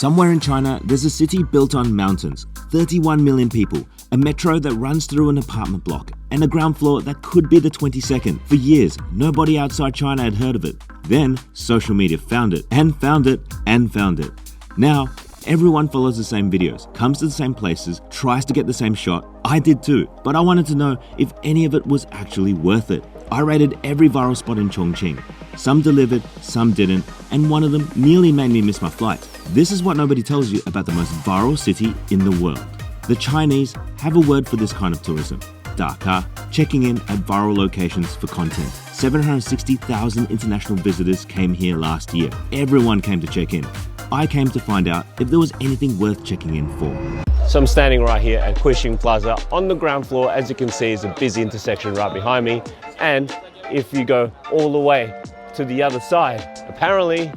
Somewhere in China, there's a city built on mountains, 31 million people, a metro that runs through an apartment block, and a ground floor that could be the 22nd. For years, nobody outside China had heard of it. Then, social media found it, and found it, and found it. Now, everyone follows the same videos, comes to the same places, tries to get the same shot. I did too, but I wanted to know if any of it was actually worth it. I rated every viral spot in Chongqing. Some delivered, some didn't, and one of them nearly made me miss my flight. This is what nobody tells you about the most viral city in the world. The Chinese have a word for this kind of tourism: Daka, checking in at viral locations for content. 760,000 international visitors came here last year. Everyone came to check in. I came to find out if there was anything worth checking in for. So I'm standing right here at Kuixing Plaza on the ground floor. As you can see, it's a busy intersection right behind me. And if you go all the way to the other side, apparently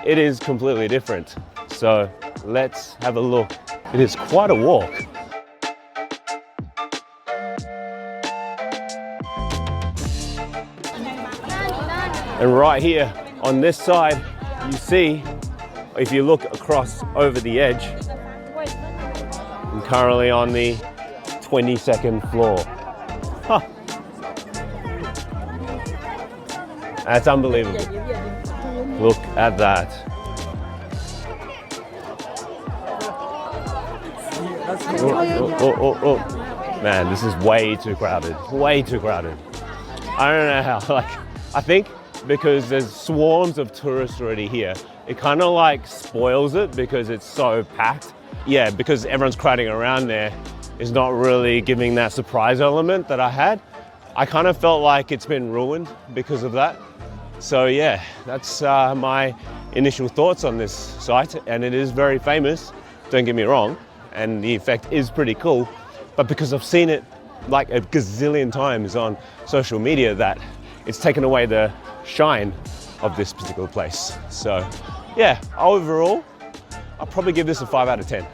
it is completely different. So let's have a look. It is quite a walk. And right here on this side, you see, if you look across over the edge, I'm currently on the 22nd floor. Huh. That's unbelievable. Look at that. Oh. Man, this is way too crowded. Way too crowded. I don't know how. I think because there's swarms of tourists already here, it kind of like spoils it because it's so packed. Yeah, because everyone's crowding around there is not really giving that surprise element that I had. I kind of felt like it's been ruined because of that. So yeah, that's my initial thoughts on this site, and it is very famous, don't get me wrong, and the effect is pretty cool, but because I've seen it like a gazillion times on social media, that it's taken away the shine of this particular place. So yeah, overall, I'll probably give this a 5 out of 10.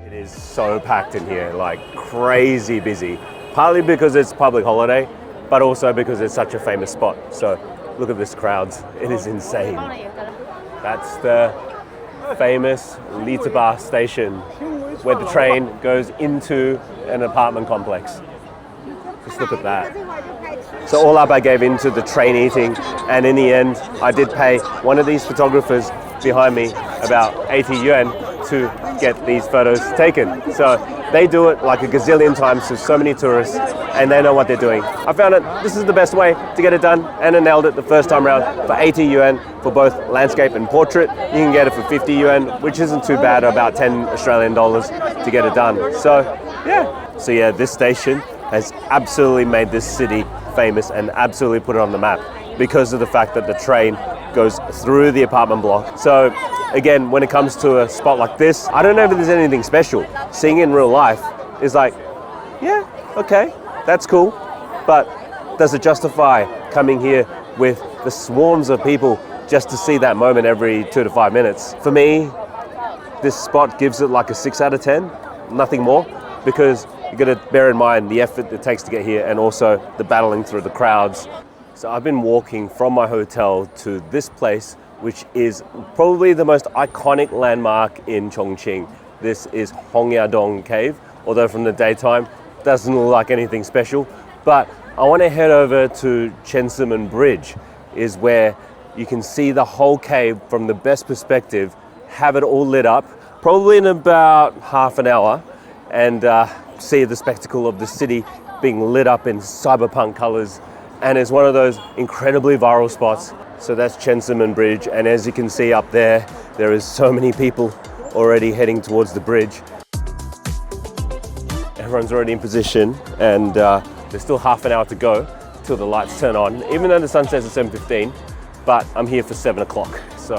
It is so packed in here, like crazy busy. Partly because it's public holiday, but also because it's such a famous spot. So look at this crowd, it is insane. That's the famous Liziba Station, where the train goes into an apartment complex. Just look at that. So all up I gave into the train eating, and in the end I did pay one of these photographers behind me about 80 yuan to get these photos taken. So they do it like a gazillion times to so many tourists, and they know what they're doing. I found it, this is the best way to get it done, and I nailed it the first time around for 80 yuan for both landscape and portrait. You can get it for 50 yuan, which isn't too bad, about 10 Australian dollars to get it done. So yeah, this station has absolutely made this city famous and absolutely put it on the map because of the fact that the train goes through the apartment block. So again, when it comes to a spot like this, I don't know if there's anything special. Seeing it in real life is like, yeah, okay, that's cool, but does it justify coming here with the swarms of people just to see that moment every 2 to 5 minutes? For me, this spot gives it like a 6 out of 10, nothing more, because you got to bear in mind the effort it takes to get here and also the battling through the crowds. So I've been walking from my hotel to this place, which is probably the most iconic landmark in Chongqing. This is Hongyadong Cave, although from the daytime, it doesn't look like anything special. But I want to head over to Qiansimen Bridge, is where you can see the whole cave from the best perspective, have it all lit up, probably in about half an hour, and see the spectacle of the city being lit up in cyberpunk colors. And it's one of those incredibly viral spots. So that's Qiansimen Bridge, and as you can see up there, there is so many people already heading towards the bridge. Everyone's already in position, and there's still half an hour to go till the lights turn on, even though the sun sets at 7:15, but I'm here for 7 o'clock. So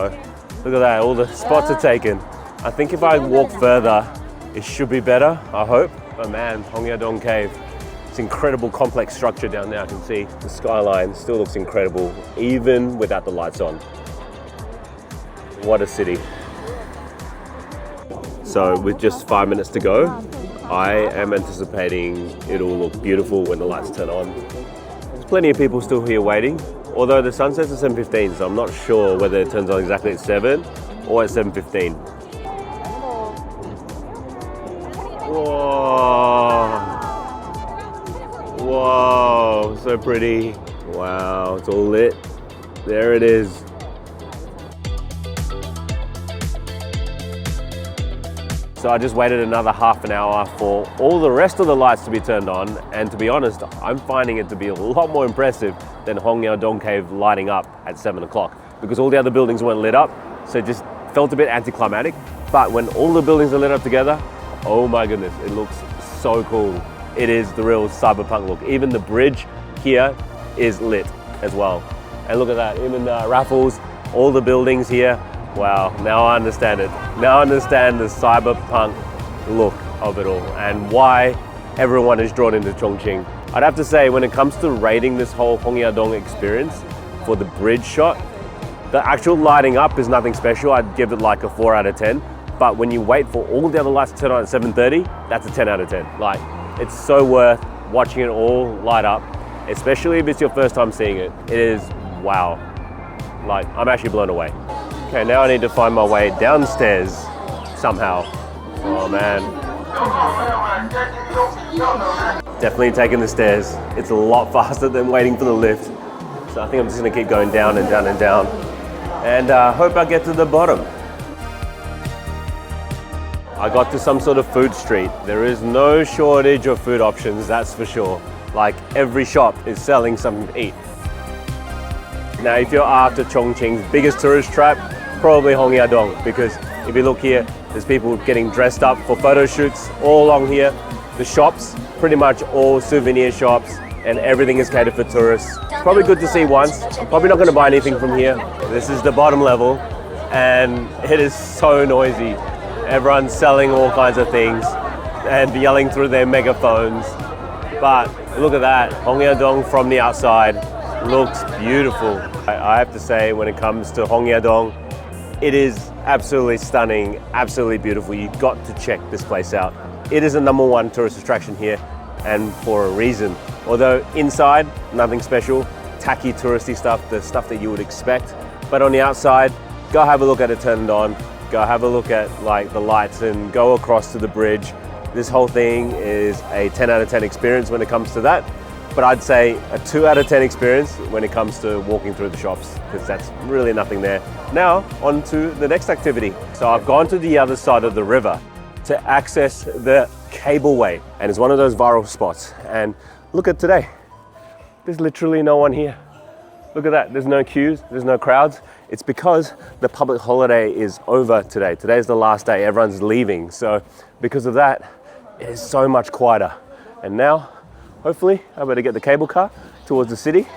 look at that, all the spots are taken. I think if I walk further, it should be better, I hope. But man, Hongyadong Cave. It's an incredible complex structure down there. I can see the skyline still looks incredible, even without the lights on. What a city. So with just 5 minutes to go, I am anticipating it'll look beautiful when the lights turn on. There's plenty of people still here waiting, Although the sun sets at 7:15, so I'm not sure whether it turns on exactly at 7 or at 7:15. Whoa! Whoa, so pretty. Wow, it's all lit. There it is. So I just waited another half an hour for all the rest of the lights to be turned on, and to be honest, I'm finding it to be a lot more impressive than Hongyadong Cave lighting up at 7 o'clock, because all the other buildings weren't lit up, so it just felt a bit anticlimactic. But when all the buildings are lit up together, oh my goodness, it looks so cool. It is the real cyberpunk look. Even the bridge here is lit as well. And look at that, even the raffles, all the buildings here. Wow, now I understand it. Now I understand the cyberpunk look of it all and why everyone is drawn into Chongqing. I'd have to say, when it comes to rating this whole Hongyadong experience for the bridge shot, the actual lighting up is nothing special. I'd give it like a 4 out of 10. But when you wait for all the other lights to turn on at 7:30, that's a 10 out of 10. Like, it's so worth watching it all light up, especially if it's your first time seeing it. It is wow. Like, I'm actually blown away. Okay, now I need to find my way downstairs somehow. Oh man. Definitely taking the stairs. It's a lot faster than waiting for the lift. So I think I'm just gonna keep going down and down and down. And hope I get to the bottom. I got to some sort of food street. There is no shortage of food options, that's for sure. Like, every shop is selling something to eat. Now, if you're after Chongqing's biggest tourist trap, probably Hongyadong, because if you look here, there's people getting dressed up for photo shoots all along here. The shops, pretty much all souvenir shops, and everything is catered for tourists. Probably good to see once. I'm probably not going to buy anything from here. This is the bottom level, and it is so noisy. Everyone's selling all kinds of things and yelling through their megaphones. But look at that, Hongyadong from the outside looks beautiful. I have to say, when it comes to Hongyadong, it is absolutely stunning, absolutely beautiful. You've got to check this place out. It is the #1 tourist attraction here, and for a reason. Although inside, nothing special, tacky touristy stuff, the stuff that you would expect. But on the outside, go have a look at it turned on. Go have a look at like the lights and go across to the bridge. This whole thing is a 10 out of 10 experience when it comes to that. But I'd say a 2 out of 10 experience when it comes to walking through the shops, because that's really nothing there. Now, on to the next activity. So I've gone to the other side of the river to access the Cableway, and it's one of those viral spots. And look at today, there's literally no one here. Look at that, there's no queues, there's no crowds. It's because the public holiday is over today. Today's the last day, everyone's leaving. So because of that, it is so much quieter. And now, hopefully, I better get the cable car towards the city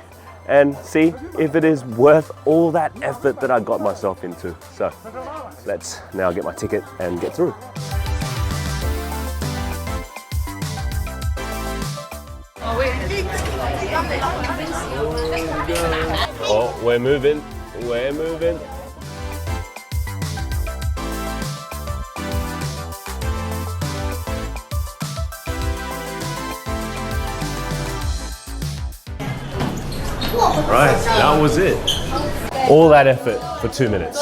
and see if it is worth all that effort that I got myself into. So let's now get my ticket and get through. Oh, we're moving. We're moving. Right, that was it. All that effort for 2 minutes.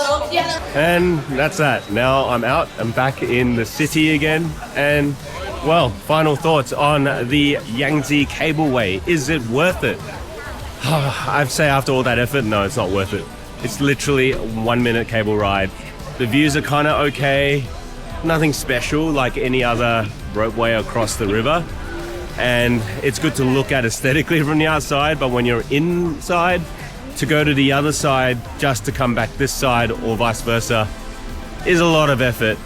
And that's that. Now I'm out. I'm back in the city again. And, well, final thoughts on the Yangtze Cableway. Is it worth it? I'd say after all that effort, no, it's not worth it. It's literally a 1 minute cable ride. The views are kind of okay. Nothing special like any other ropeway across the river. And it's good to look at aesthetically from the outside, but when you're inside, to go to the other side just to come back this side or vice versa is a lot of effort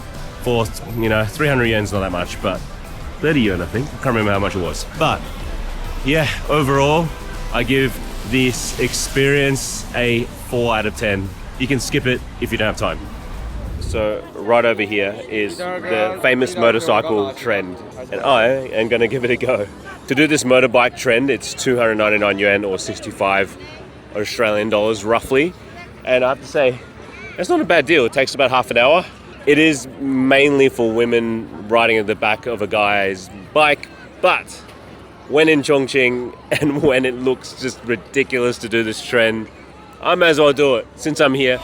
for, 300 yen's not that much, but 30 yuan I think. I can't remember how much it was. But yeah, overall, I give this experience a 4 out of 10. You can skip it if you don't have time. So right over here is the famous motorcycle trend, and I am going to give it a go. To do this motorbike trend, it's 299 yuan or 65 Australian dollars roughly, and I have to say, it's not a bad deal. It takes about half an hour. It is mainly for women riding at the back of a guy's bike, but when in Chongqing and when it looks just ridiculous to do this trend, I may as well do it since I'm here.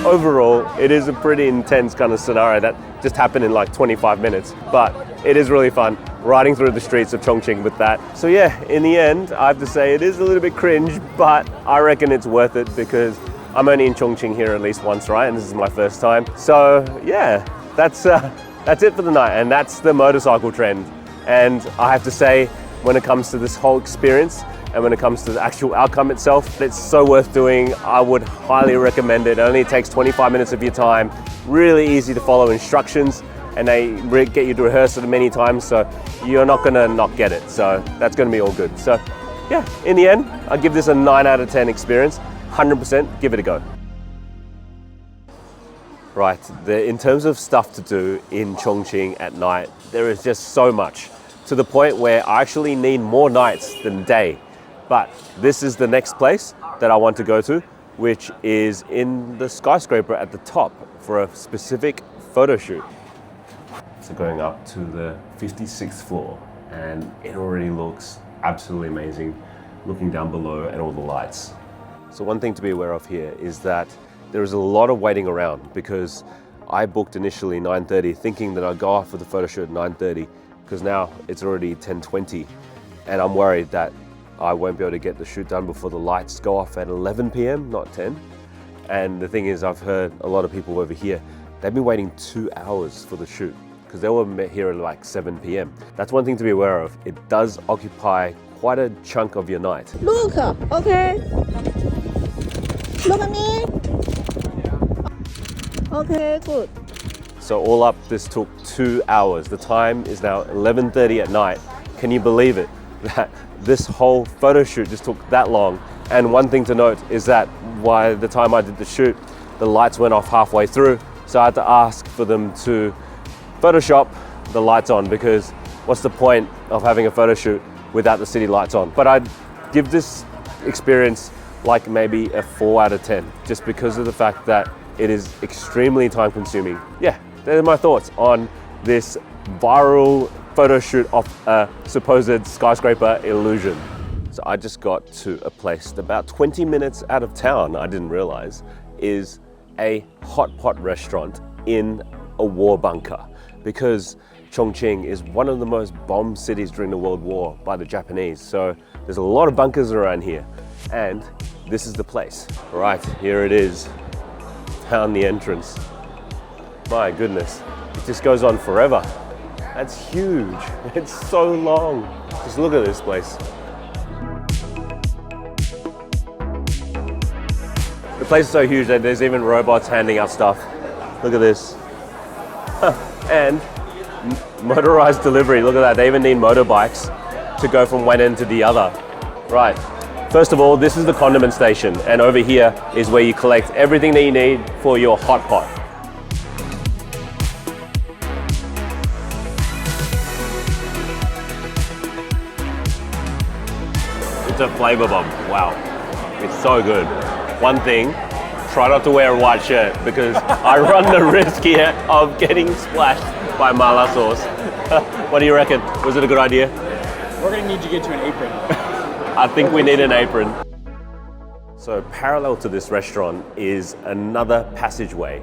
Overall, it is a pretty intense kind of scenario that just happened in like 25 minutes, but it is really fun riding through the streets of Chongqing with that. So yeah, in the end, I have to say it is a little bit cringe, but I reckon it's worth it because I'm only in Chongqing here at least once, right? And this is my first time. So yeah, that's it for the night, and that's the motorcycle trend. And I have to say, when it comes to this whole experience, and when it comes to the actual outcome itself, it's so worth doing. I would highly recommend it. It only takes 25 minutes of your time. Really easy to follow instructions, and they get you to rehearse it many times, so you're not gonna not get it. So that's gonna be all good. So yeah, in the end, I give this a 9 out of 10 experience. 100% give it a go. Right, in terms of stuff to do in Chongqing at night, there is just so much, to the point where I actually need more nights than day. But this is the next place that I want to go to, which is in the skyscraper at the top for a specific photo shoot. So going up to the 56th floor, and it already looks absolutely amazing, looking down below and all the lights. So one thing to be aware of here is that there is a lot of waiting around, because I booked initially 9:30 thinking that I'd go off for the photo shoot at 9:30, because now it's already 10:20, and I'm worried that I won't be able to get the shoot done before the lights go off at 11 p.m, not 10. And the thing is, I've heard a lot of people over here, they've been waiting 2 hours for the shoot because they were here at like 7 p.m. That's one thing to be aware of. It does occupy quite a chunk of your night. Look, okay. Look at me. Okay, good. So all up, this took 2 hours. The time is now 11:30 at night. Can you believe it? That this whole photo shoot just took that long. And one thing to note is that by the time I did the shoot, the lights went off halfway through. So I had to ask for them to Photoshop the lights on, because what's the point of having a photo shoot without the city lights on? But I'd give this experience like maybe a 4 out of 10, just because of the fact that it is extremely time consuming. Yeah, they're my thoughts on this viral photo shoot of a supposed skyscraper illusion. So I just got to a place about 20 minutes out of town, I didn't realize, is a hot pot restaurant in a war bunker, because Chongqing is one of the most bombed cities during the World War by the Japanese. So there's a lot of bunkers around here, and this is the place. Right, here it is. Found the entrance. My goodness, it just goes on forever. That's huge. It's so long. Just look at this place. The place is so huge that there's even robots handing out stuff. Look at this. And motorized delivery. Look at that. They even need motorbikes to go from one end to the other. Right. First of all, this is the condiment station, and over here is where you collect everything that you need for your hot pot. It's a flavor bomb. Wow. It's so good. One thing, try not to wear a white shirt, because I run the risk here of getting splashed by mala sauce. What do you reckon? Was it a good idea? We're gonna need you to get you an apron. I think we need an apron. So parallel to this restaurant is another passageway,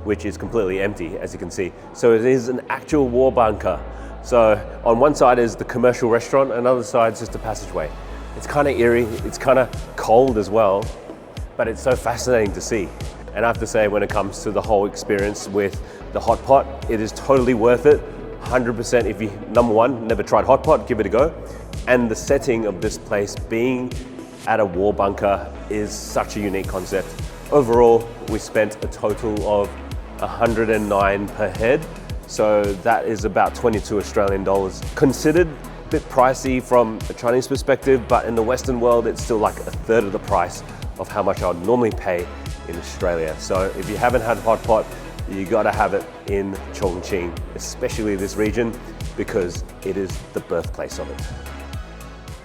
which is completely empty, as you can see. So it is an actual war bunker. So on one side is the commercial restaurant, another side is just a passageway. It's kind of eerie, it's kind of cold as well, but it's so fascinating to see. And I have to say, when it comes to the whole experience with the hot pot, it is totally worth it. 100% if you, number one, never tried hot pot, give it a go. And the setting of this place being at a war bunker is such a unique concept. Overall, we spent a total of 109 per head. So that is about 22 Australian dollars. Considered a bit pricey from a Chinese perspective, but in the Western world, it's still like a third of the price of how much I would normally pay in Australia. So if you haven't had hot pot, you gotta have it in Chongqing, especially this region, because it is the birthplace of it.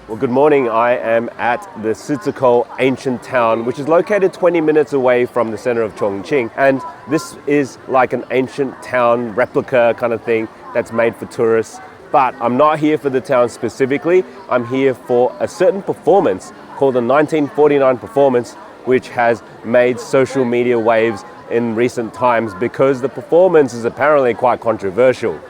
Well, good morning. I am at the Sizikou ancient town, which is located 20 minutes away from the center of Chongqing. And this is like an ancient town replica kind of thing that's made for tourists. But I'm not here for the town specifically. I'm here for a certain performance called the 1949 performance, which has made social media waves in recent times because the performance is apparently quite controversial.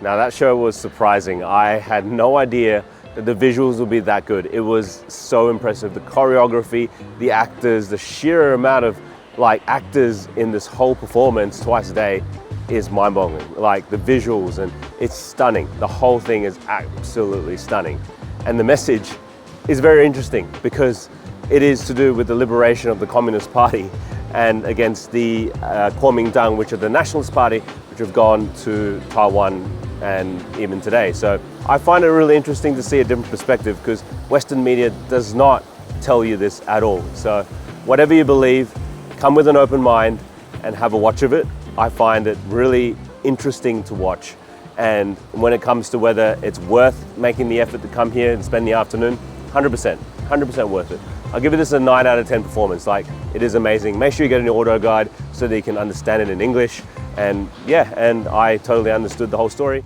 Now that show was surprising. I had no idea that the visuals would be that good. It was so impressive. The choreography, the actors, the sheer amount of actors in this whole performance twice a day is mind-boggling. Like the visuals, and it's stunning. The whole thing is absolutely stunning. And the message is very interesting because it is to do with the liberation of the Communist Party and against the Kuomintang, which are the Nationalist Party, which have gone to Taiwan and even today. So I find it really interesting to see a different perspective because Western media does not tell you this at all. So whatever you believe, come with an open mind and have a watch of it. I find it really interesting to watch. And when it comes to whether it's worth making the effort to come here and spend the afternoon, 100% worth it. I'll give this a 9 out of 10 performance. It is amazing. Make sure you get an audio guide so that you can understand it in English. And yeah, and I totally understood the whole story.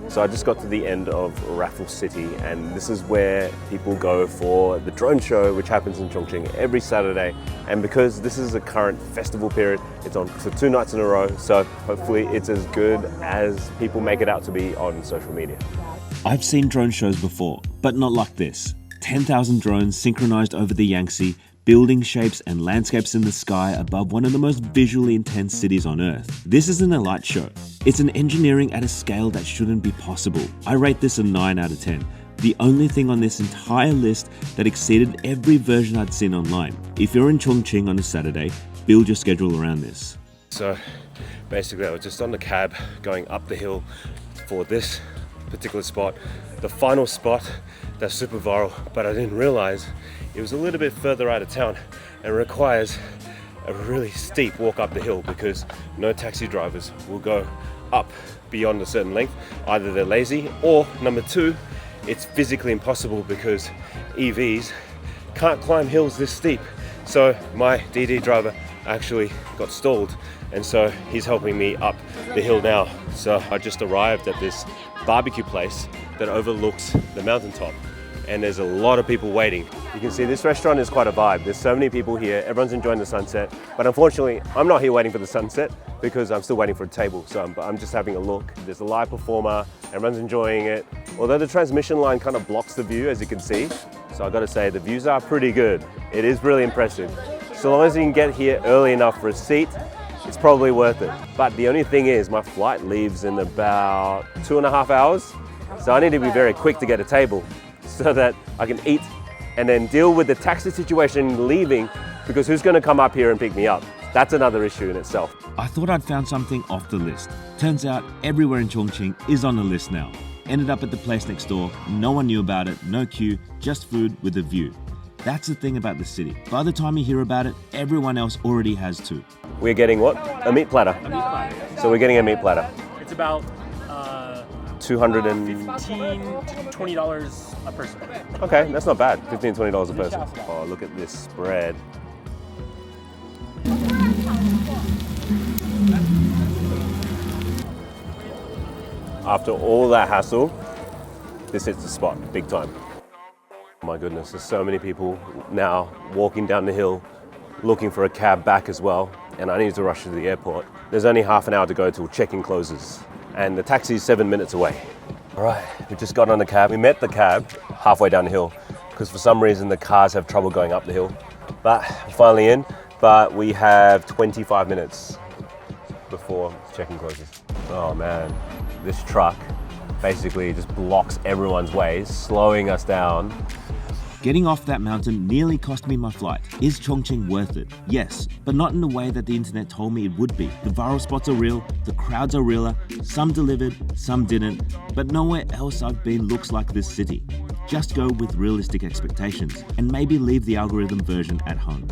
So I just got to the end of Raffles City, and this is where people go for the drone show, which happens in Chongqing every Saturday. And because this is a current festival period, it's on for 2 nights in a row. So hopefully it's as good as people make it out to be on social media. I've seen drone shows before, but not like this. 10,000 drones synchronized over the Yangtze, building shapes and landscapes in the sky above one of the most visually intense cities on Earth. This isn't a light show. It's an engineering at a scale that shouldn't be possible. I rate this a 9 out of 10. The only thing on this entire list that exceeded every version I'd seen online. If you're in Chongqing on a Saturday, build your schedule around this. So basically I was just on the cab going up the hill for this particular spot, the final spot that's super viral, but I didn't realize it was a little bit further out of town and requires a really steep walk up the hill because no taxi drivers will go up beyond a certain length. Either they're lazy or number 2, it's physically impossible because EVs can't climb hills this steep. So my DD driver actually got stalled, and so he's helping me up the hill now. So I just arrived at this barbecue place that overlooks the mountaintop, and there's a lot of people waiting. You can see this restaurant is quite a vibe. There's so many people here, everyone's enjoying the sunset, but unfortunately I'm not here waiting for the sunset because I'm still waiting for a table, so I'm just having a look. There's a live performer, everyone's enjoying it, although the transmission line kind of blocks the view, as you can see. So I gotta say, the views are pretty good. It is really impressive. So long as you can get here early enough for a seat, it's probably worth it. But the only thing is, my flight leaves in about 2.5 hours, so I need to be very quick to get a table so that I can eat and then deal with the taxi situation leaving, because who's gonna come up here and pick me up? That's another issue in itself. I thought I'd found something off the list. Turns out everywhere in Chongqing is on the list now. Ended up at the place next door, no one knew about it, no queue, just food with a view. That's the thing about the city. By the time you hear about it, everyone else already has too. We're getting what? A meat platter. A meat platter. So we're getting a meat platter. It's about $200 $15 to $20 a person. Okay, that's not bad. $15, $20 a person. Oh, look at this spread. After all that hassle, this hits the spot big time. Oh my goodness, there's so many people now walking down the hill looking for a cab back as well, and I need to rush to the airport. There's only half an hour to go till check-in closes, and the taxi is 7 minutes away. All right, we just got on the cab. We met the cab halfway down the hill because for some reason the cars have trouble going up the hill. But we're finally in, but we have 25 minutes before check-in closes. Oh man, this truck basically just blocks everyone's way, slowing us down. Getting off that mountain nearly cost me my flight. Is Chongqing worth it? Yes, but not in the way that the internet told me it would be. The viral spots are real, the crowds are realer, some delivered, some didn't, but nowhere else I've been looks like this city. Just go with realistic expectations and maybe leave the algorithm version at home.